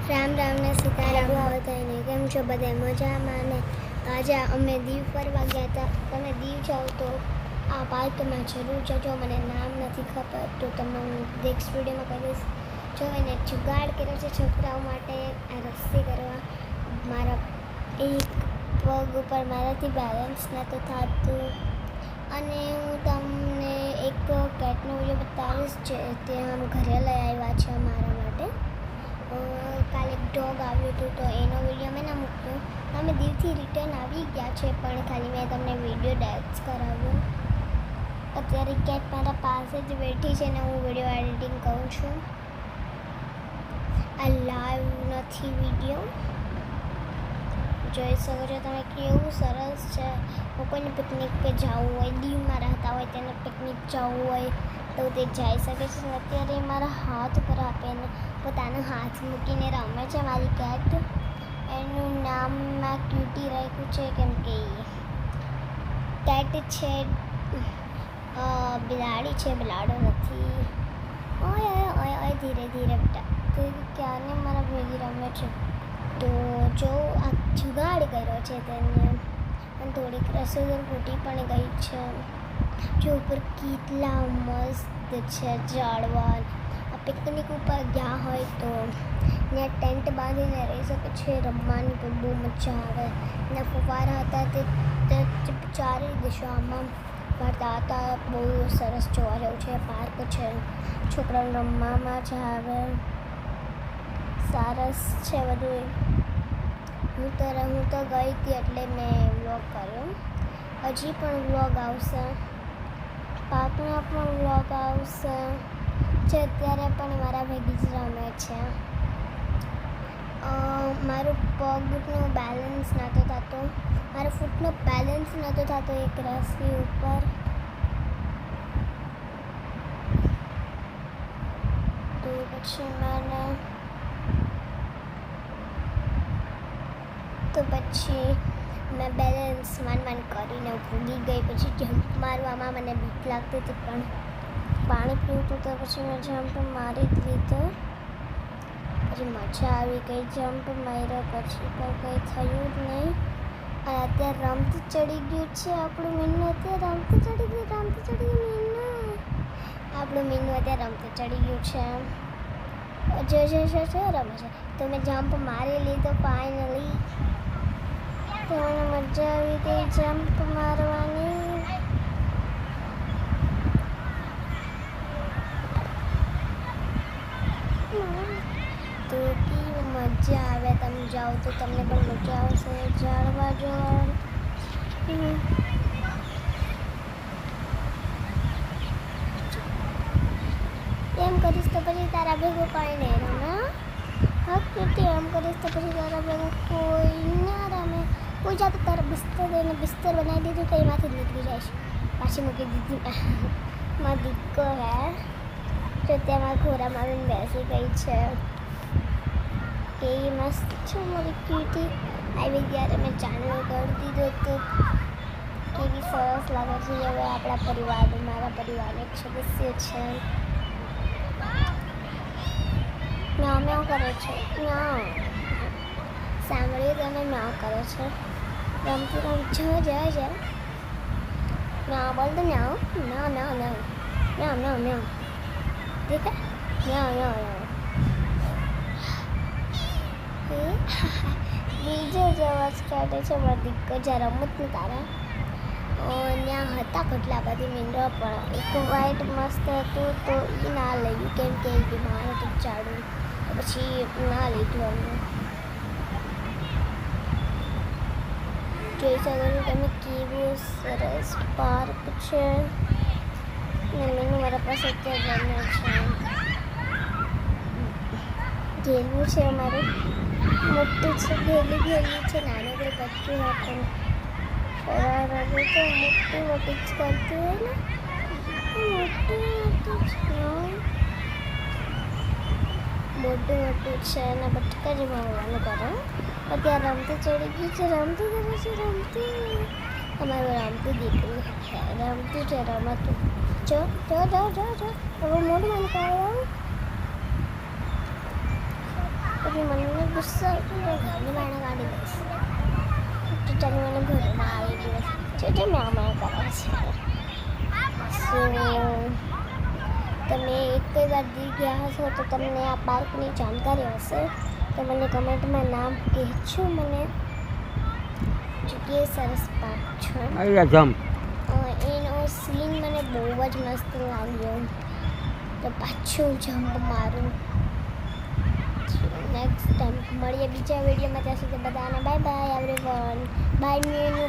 રામ રામ ને સીતારામ બધાને કેમ છો? બધા મજામાં ને આજે અમે દીવ ફરવા ગયા હતા. તમે દીવ જાઓ તો આ પાર્કમાં જરૂર જજો. મને નામ નથી ખબર તો તમને હું નેક્સ્ટ વિડીયોમાં કહીશ. જો એને જુગાડ કર્યો છે છોકરાઓ માટે આ રસ્સી કરવા. મારા એક પગ ઉપર મારાથી બેલેન્સ નહોતું થતું અને હું તમને એક કેટનો વિડીયો બતાવીશ જે ત્યાં ઘરે લઈ આવ્યા છે અમારા માટે. કાલે એક ડોગ આવ્યું હતું તો એનો વિડીયો મેં ના મૂક્યો. અમે દીવથી રિટર્ન આવી ગયા છે પણ ખાલી મેં તમને વિડીયો ડાન્સ કરાવ્યો. અત્યારે કેટ મારા પાસે જ બેઠી છે ને હું વિડીયો એડિટિંગ કરું છું. આ લાઈવ નથી વિડીયો, જોઈ શકો છો તમે કેવું સરસ છે. કોઈને પિકનિક પર જવું હોય, દીવમાં રહેતા હોય તેને પિકનિક જવું હોય તો તે જઈ શકે છે. અત્યારે મારા હાથ પર આપીને પોતાનો હાથ મૂકીને રમે છે મારી કેટ. એનું નામ મેં ક્યુટી રાખ્યું છે કેમ કે કેટ છે, બિલાડી છે, બિલાડો નથી. ઓય ઓય ઓય ઓય ધીરે ધીરે બેટા, તો ક્યારને મારા ભેગી રમે છે. તો જો આ જુગાડ કર્યો છે તેને અને થોડીક રસોઈ ફૂટી પણ ગઈ છે. જો ઉપર કેટલા મસ્ત છે ઝાડવા. આ પિકનિક ઉપર ગયા હોય તો ત્યાં ટેન્ટ બાંધીને રહી શકે છે. રમવાની પણ બહુ મજા આવે. ને ફુવારા હતા તે ચારે દિશામાં મારતા હતા. બહુ સરસ જોવા જેવું છે. પાર્ક છે, છોકરાઓ રમવામાં જ આવે, સરસ છે બધું. હું તો ગઈ હતી એટલે મેં વ્લોગ કર્યો. હજી પણ વ્લોગ આવશે, પાર્કમાં પણ વ્લોગ આવશે. જે અત્યારે પણ મારા ભેગી જ રમે છે. મારું પગનો બેલેન્સ નહોતો થતો, મારા ફૂટનો બેલેન્સ નહોતો થતો એક રસ્સી ઉપર. તો પછી મેં બેલેન્સ માન કરીને ભૂગી ગઈ. પછી જમ્પ મારવામાં મને બીક લાગતી હતી પણ પાણી પીવું હતું તો પછી મેં જમ્પ મારી જ લીધો. પછી મજા આવી ગઈ. જમ્પ માર્યો પછી પણ કંઈ થયું જ નહીં. અને અત્યારે રમતું ચડી ગયું છે આપણું મીનુ. અત્યારે રમતું ચડી ગયું મીનુ. આપણું મીનુ અત્યારે રમતું ચડી ગયું છે. જો રમે છે તો મેં જમ્પ મારી લીધો ફાઇનલી. તો મને મજા આવી ગઈ જમ્પ મારવાની. તો કેવી મજા આવે. તમે જાઓ તો તમને પણ મજા આવશે ઝાડવા જોવાની. એમ કરીશ તો પછી તારા ભેગું કોઈ નહીં રમે. હા કીર્તિ, એમ કરીશ તો પછી તારા ભેગું કોઈ ના રમે. કોઈ જાતે તારા બિસ્તર બનાવી દીધું તો એમાંથી નીકળી જાય છે. પાછી મૂકી દીધી. મારો દીકરો હે તો તેમાં ઘોડામાં આવીને બેસી ગઈ છે. કેવી મસ્ત છે મારી ક્યુટી. આવી ત્યારે મેં ચાંદલો કરી દીધો તો કેવી સરસ લાગે છે. હવે આપણા પરિવારનું, મારા પરિવારનું એક સદસ્ય છે. મ્યાઉ મ્યાઉ કરે છે. મ્યાઉ સાંભળ્યું તમે? મ્યાઉ કરે છે. રમતી જા મ્યાઉ બોલ તો મ્યાઉ મ્યાઉ મ્યાઉ મ્યાઉ મ્યાઉ મ્યાઉ મ્યાઉ. દેખા મ્યાઉ મ્યાઉ મ્યાઉ. બીજો જ અવાજ કાઢે છે મારો દીકરો. જ્યાં રમત ને તારા ત્યાં હતા કેટલા બધી મીંડો પણ એક વ્હાઈટ મસ્ત હતું તો એ ના લઈ કેમ કે એ બીમાર હતું ચાડું. પછી ના લીધું અમને. જોઈ શકો છો તમે કેવું સરસ પાર્ક છે. ને મેનુ મારા પાસે અત્યારે રમે છે. ઘેલું છે અમારું, મોટું છે. ઘેલું છે. નાનકડું બચ્ચું હતું રમે તો મોટી જ કરતી હોય ને. મોટું છે અને બટકા જ મારવાનું કરે. અત્યારે રમતું ચડી ગયું છે. રમતું કરે છે. અમારું રમતું દીકરું છે. રમતું છે રમતું. જો હવે મોઢું મને કાઢવાનું. પછી મને ગુસ્સો ઘરની બહાર કાઢી દઈશ. ટીચર મને ઘરમાં આવી દિવસ છે મેં અમારે કરે છે. સો તમે એક વાર દીવ ગયા હશો તો તમને આ પાર્કની જાણકારી હશે તો મને કમેન્ટમાં નામ કહેજો મને. કેટલી સરસ પાર્ક છે. એનો સીન મને બહુ જ મસ્ત લાગ્યો તો પાછું જમ્પ મારું. નેક્સ્ટ ટાઈમ મળીએ બીજા વિડીયોમાં. ત્યાં સુધી બધાને બાય બાય એવરીવન. બાય મીનું